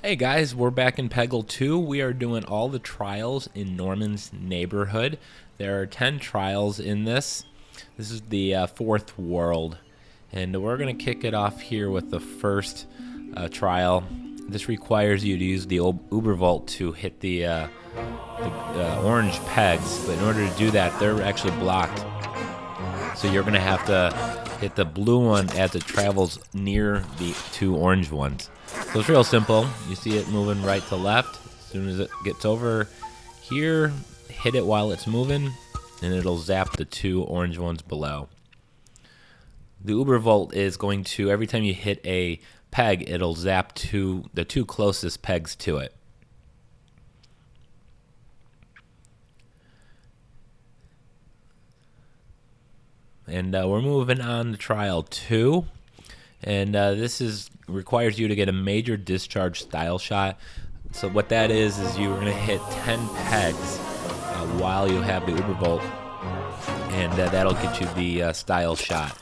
Hey guys, we're back in Peggle 2. We are doing all the trials in Norman's neighborhood. There are 10 trials in this. This is the fourth world. And we're going to kick it off here with the first trial. This requires you to use the Ubervolt to hit the orange pegs. But in order to do that, they're actually blocked. So you're going to have to hit the blue one as it travels near the two orange ones. So it's real simple. You see it moving right to left. As soon as it gets over here, hit it while it's moving, and it'll zap the two orange ones below. The Ubervolt is going to, every time you hit a peg, it'll zap the two closest pegs to it. And we're moving on to trial 2. And this requires you to get a major discharge style shot. So what that is you're going to hit 10 pegs while you have the Ubervolt, and that'll get you the style shot.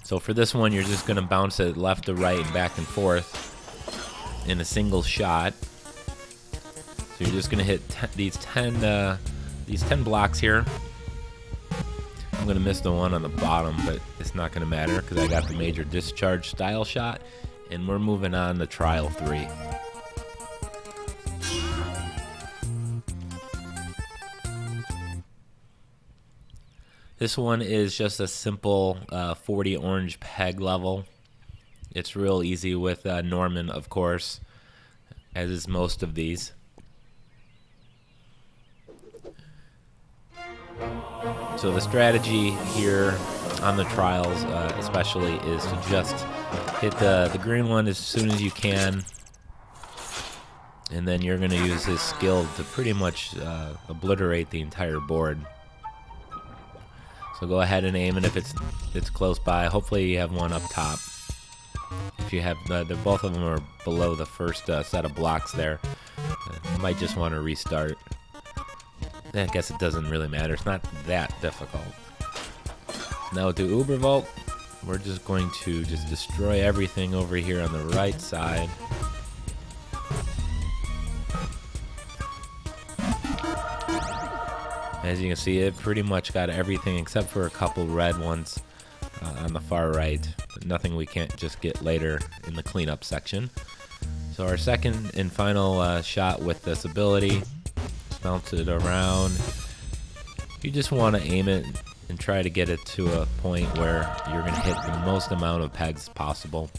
So for this one, you're just going to bounce it left to right and back and forth in a single shot. So you're just going to hit these 10 blocks here. I'm going to miss the one on the bottom, but it's not going to matter because I got the major discharge style shot, and we're moving on to trial 3. This one is just a simple 40 orange peg level. It's real easy with Gnorman, of course, as is most of these. So the strategy here on the trials especially is to just hit the green one as soon as you can, and then you're going to use his skill to pretty much obliterate the entire board. So go ahead and aim it if it's close by. Hopefully you have one up top. If you have both of them are below the first set of blocks there, you might just want to restart. I guess it doesn't really matter. It's not that difficult. Now with the Ubervolt, we're just going to destroy everything over here on the right side. As you can see, it pretty much got everything except for a couple red ones on the far right. But nothing we can't just get later in the cleanup section. So our second and final shot with this ability. Bounce it around. You just want to aim it and try to get it to a point where you're going to hit the most amount of pegs possible.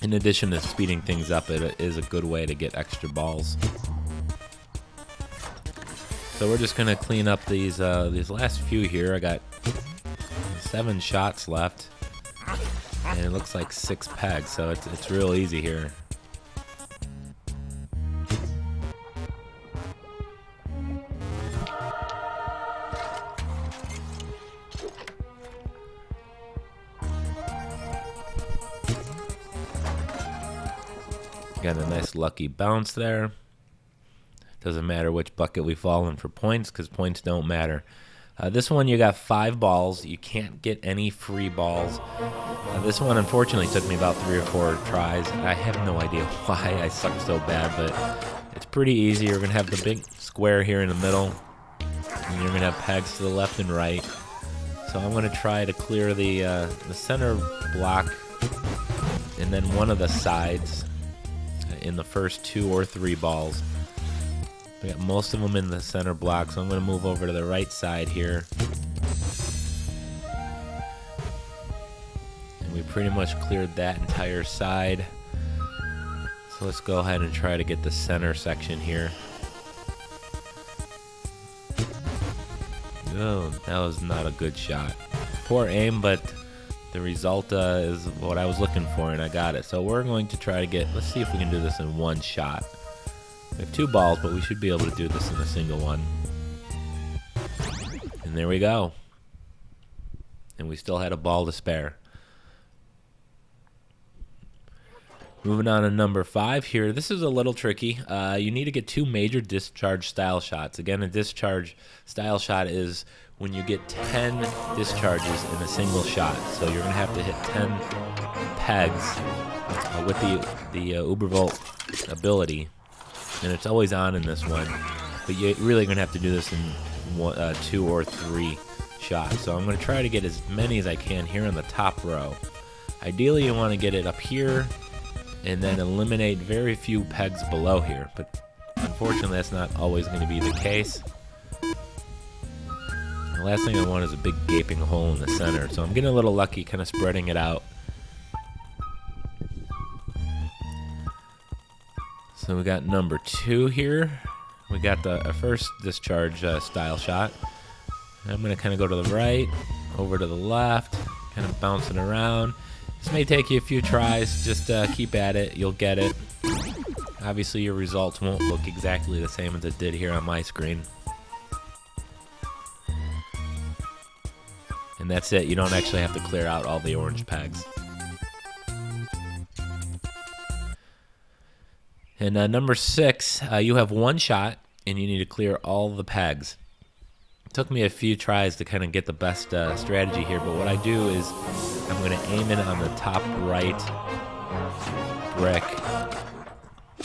In addition to speeding things up, it is a good way to get extra balls. So we're just going to clean up these last few here. I got 7 shots left, and it looks like 6 pegs, so it's real easy here. Got a nice lucky bounce there. Doesn't matter which bucket we fall in for points because points don't matter. This one you got 5 balls. You can't get any free balls. This one unfortunately took me about 3 or 4 tries. I have no idea why I suck so bad, but it's pretty easy. You're going to have the big square here in the middle, and you're going to have pegs to the left and right. So I'm going to try to clear the center block and then one of the sides in the first 2 or 3 balls. We got most of them in the center block, so I'm going to move over to the right side here. And we pretty much cleared that entire side. So let's go ahead and try to get the center section here. Oh, that was not a good shot. Poor aim, but the result is what I was looking for, and I got it. So we're going to try to let's see if we can do this in one shot. We have 2 balls, but we should be able to do this in a single one. And there we go. And we still had a ball to spare. Moving on to number 5 here. This is a little tricky. You need to get 2 major discharge style shots. Again, a discharge style shot is when you get 10 discharges in a single shot. So you're going to have to hit 10 pegs with the Ubervolt ability. And it's always on in this one. But you're really going to have to do this in 2 or 3 shots. So I'm going to try to get as many as I can here on the top row. Ideally, you want to get it up here and then eliminate very few pegs below here, but unfortunately that's not always going to be the case. The last thing I want is a big gaping hole in the center, so I'm getting a little lucky kind of spreading it out. So we got number 2 here. We got the first discharge style shot. I'm going to kind of go to the right, over to the left, kind of bouncing around. This may take you a few tries, just keep at it, you'll get it. Obviously your results won't look exactly the same as it did here on my screen. And that's it, you don't actually have to clear out all the orange pegs. And number 6, you have 1 shot and you need to clear all the pegs. It took me a few tries to kind of get the best strategy here, but what I do is I'm going to aim it on the top right brick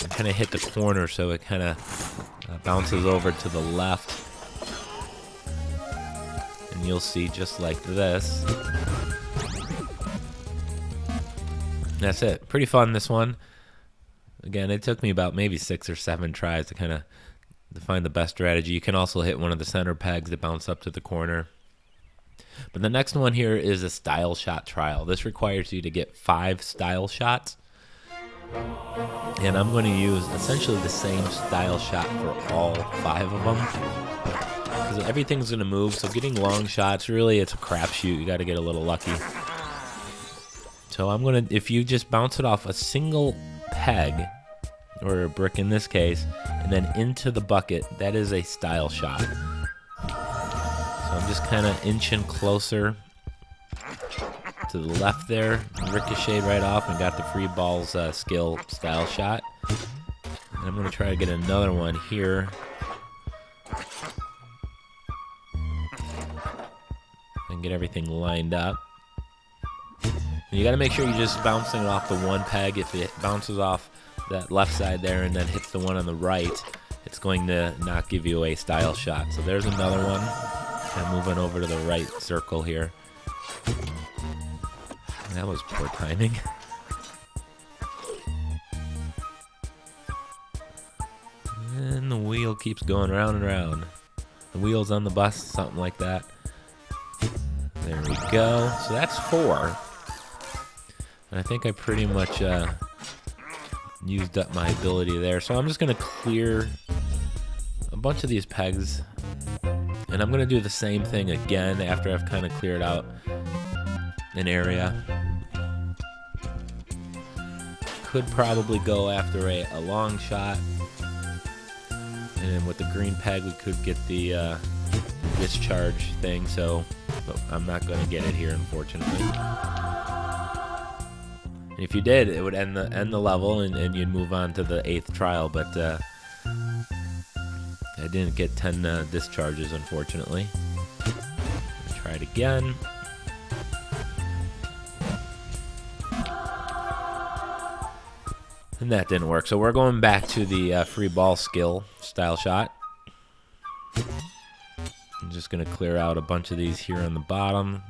and kind of hit the corner so it kind of bounces over to the left. And you'll see just like this. That's it. Pretty fun, this one. Again, it took me about maybe 6 or 7 tries to kind of find the best strategy. You can also hit one of the center pegs that bounce up to the corner. But the next one here is a style shot trial. This requires you to get 5 style shots. And I'm going to use essentially the same style shot for all 5 of them. Because everything's going to move, so getting long shots, really it's a crapshoot. You got to get a little lucky. So I'm going to, if you just bounce it off a single peg, or a brick in this case, and then into the bucket, that is a style shot. So I'm just kind of inching closer to the left there, ricocheted right off and got the free balls skill style shot. And I'm going to try to get another one here. And get everything lined up. And you got to make sure you're just bouncing it off the one peg. If it bounces off that left side there and then hits the one on the right, it's going to not give you a style shot. So there's another one. Kind of moving over to the right circle here. That was poor timing. And the wheel keeps going round and round. The wheel's on the bus, something like that. There we go. So that's 4. And I think I pretty much used up my ability there. So I'm just going to clear a bunch of these pegs. And I'm going to do the same thing again after I've kind of cleared out an area. Could probably go after a long shot. And with the green peg, we could get the discharge thing. So but I'm not going to get it here, unfortunately. And if you did, it would end the level, and you'd move on to the 8th trial. But I didn't get 10 discharges, unfortunately. I'll try it again. And that didn't work. So we're going back to the free ball skill style shot. I'm just going to clear out a bunch of these here on the bottom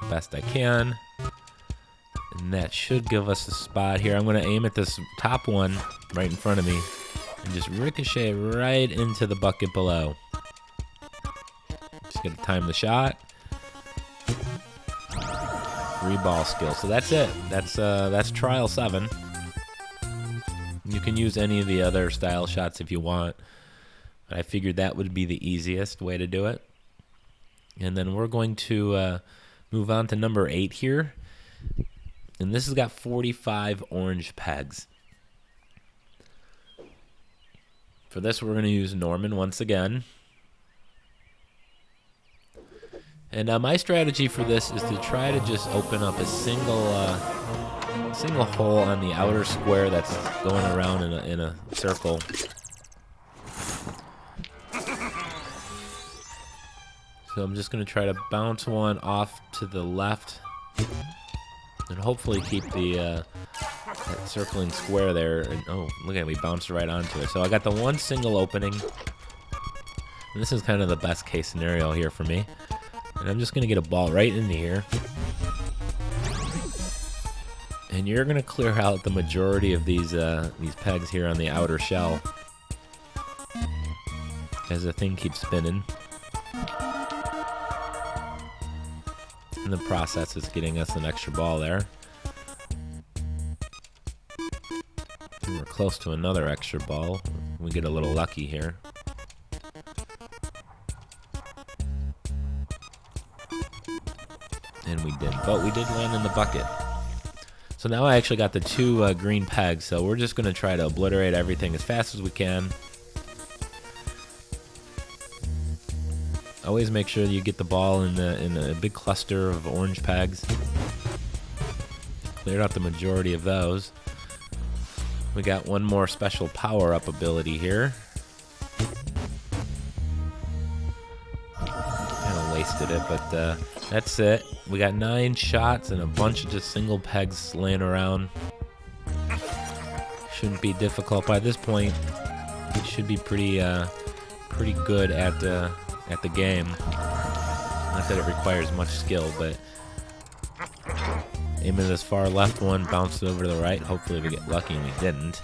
best I can. And that should give us a spot here. I'm going to aim at this top one right in front of me and just ricochet right into the bucket below. Just going to time the shot. Free ball skill. So that's it. That's trial 7. You can use any of the other style shots if you want. I figured that would be the easiest way to do it. And then we're going to move on to number 8 here. And this has got 45 orange pegs. For this, we're going to use Gnorman once again. And my strategy for this is to try to just open up a single single hole on the outer square that's going around in a circle. So I'm just going to try to bounce one off to the left and hopefully keep the that circling square there. And, oh, look at it, we bounced right onto it. So I got the one single opening. And this is kind of the best case scenario here for me. And I'm just going to get a ball right into here. And you're going to clear out the majority of these pegs here on the outer shell as the thing keeps spinning. In the process, it's getting us an extra ball there. And we're close to another extra ball. We get a little lucky here. And we didn't, but we did land in the bucket. So now I actually got the two green pegs, so we're just going to try to obliterate everything as fast as we can. Always make sure you get the ball in a big cluster of orange pegs. Cleared out the majority of those. We got one more special power-up ability here. Kind of wasted it, but that's it. We got 9 shots and a bunch of just single pegs laying around. Shouldn't be difficult by this point. It should be pretty good at the game. Not that it requires much skill, but aim at this far left one, bounce it over to the right. Hopefully we get lucky, and we didn't.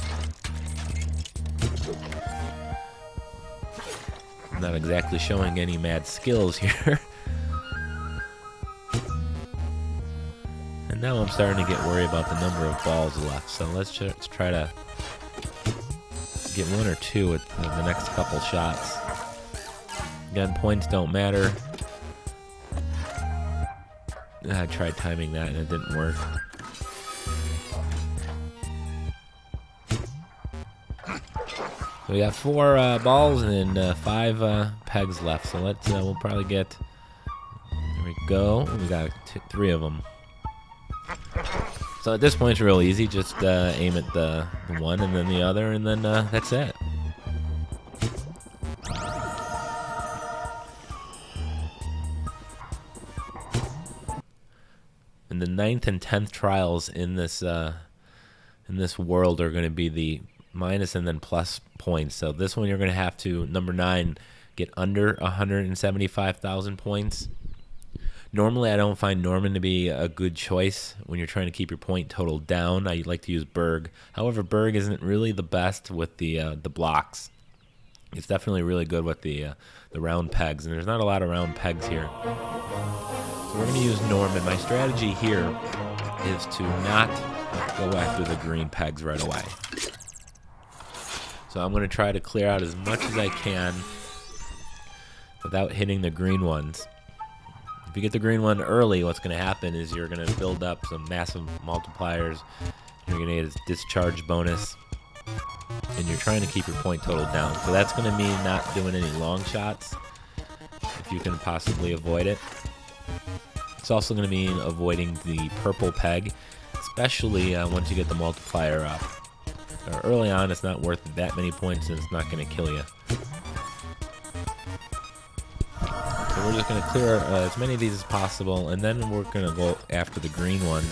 I'm not exactly showing any mad skills here. And now I'm starting to get worried about the number of balls left. So let's try to get 1 or 2 with the next couple shots. Again, points don't matter. I tried timing that and it didn't work. We got 4 balls and 5 pegs left, so let's we'll probably get. There we go. We got 3 of them. So at this point, it's real easy. Just aim at the one and then the other, and then that's it. And the 9th and 10th trials in this world are going to be the minus and then plus points. So this one you're going to have to, number 9, get under 175,000 points. Normally I don't find Gnorman to be a good choice when you're trying to keep your point total down. I like to use Berg. However, Berg isn't really the best with the blocks. It's definitely really good with the round pegs, and there's not a lot of round pegs here. So we're going to use Gnorman. My strategy here is to not go after the green pegs right away. So I'm going to try to clear out as much as I can without hitting the green ones. If you get the green one early, what's going to happen is you're going to build up some massive multipliers. You're going to get a discharge bonus, and you're trying to keep your point total down. So that's going to mean not doing any long shots if you can possibly avoid it. It's also going to mean avoiding the purple peg, especially once you get the multiplier up. Early on, it's not worth that many points, and it's not going to kill you. So we're just going to clear as many of these as possible, and then we're going to go after the green ones.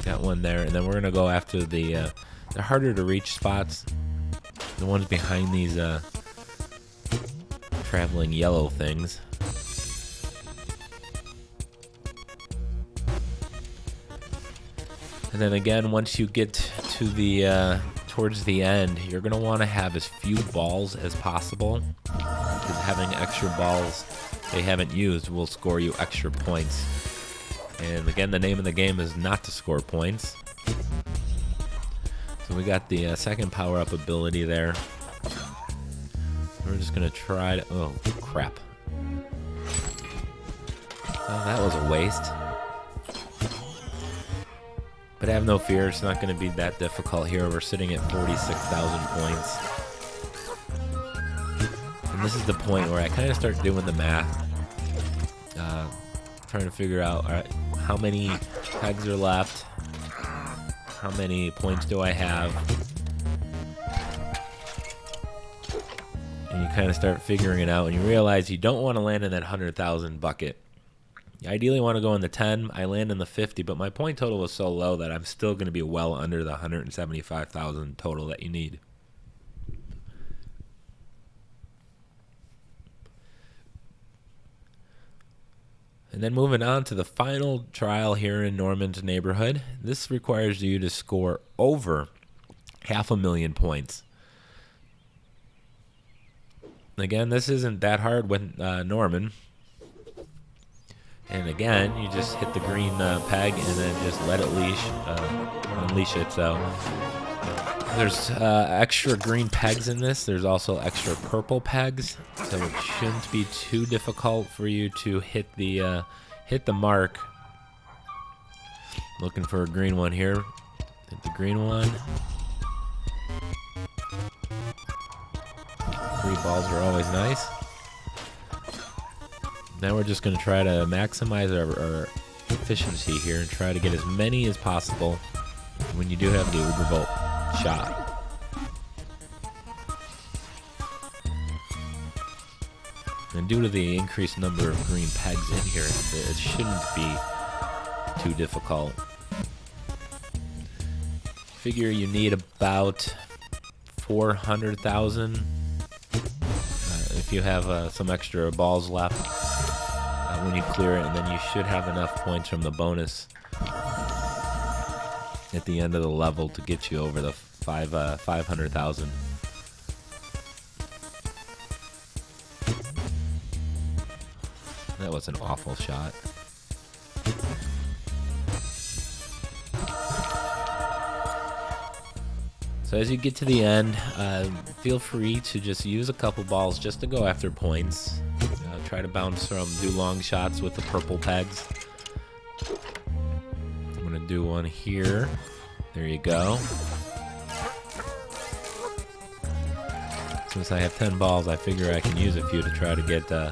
Got one there, and then we're going to go after the harder to reach spots, the ones behind these traveling yellow things. And then again, once you get to the towards the end, you're going to want to have as few balls as possible, because having extra balls they haven't used will score you extra points. And again, the name of the game is not to score points. So we got the second power-up ability there. We're just going to try to... Oh, crap. Oh, that was a waste. But have no fear, it's not going to be that difficult here. We're sitting at 46,000 points. And this is the point where I kind of start doing the math. Trying to figure out, all right, how many pegs are left. How many points do I have? And you kind of start figuring it out, and you realize you don't want to land in that 100,000 bucket. You ideally want to go in the 10. I land in the 50, but my point total was so low that I'm still going to be well under the 175,000 total that you need. And then moving on to the final trial here in Norman's Neighborhood. This requires you to score over 500,000 points. Again, this isn't that hard with Norman. And again, you just hit the green peg and then just let it unleash it. So there's extra green pegs in this. There's also extra purple pegs, so it shouldn't be too difficult for you to hit the mark. Looking for a green one here. Hit the green one. 3 balls are always nice. Now we're just going to try to maximize our efficiency here and try to get as many as possible when you do have the Ubervolt shot. And due to the increased number of green pegs in here, it shouldn't be too difficult. Figure you need about 400,000 if you have some extra balls left when you clear it, and then you should have enough points from the bonus at the end of the level to get you over the 500,000. That was an awful shot. So as you get to the end, feel free to just use a couple balls just to go after points. Try to do long shots with the purple pegs. I'm gonna do one here. There you go. Since I have 10 balls, I figure I can use a few to try to get a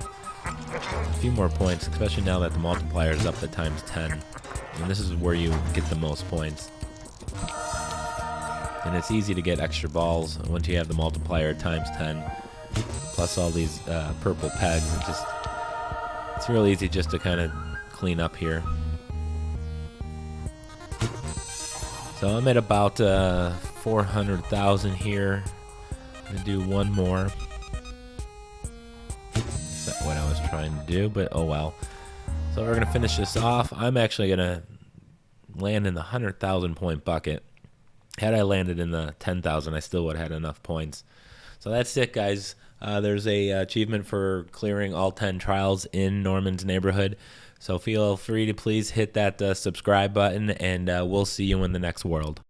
few more points, especially now that the multiplier is up to times 10. And this is where you get the most points. And it's easy to get extra balls once you have the multiplier times 10, plus all these purple pegs. It's real easy just to kind of clean up here. So I'm at about 400,000 here. I'm gonna do one more. That's not what I was trying to do, but oh well. So we're gonna finish this off. I'm actually gonna land in the 100,000 point bucket. Had I landed in the 10,000, I still would have had enough points. So that's it, guys. There's a achievement for clearing all 10 trials in Norman's Neighborhood. So feel free to please hit that subscribe button, and we'll see you in the next world.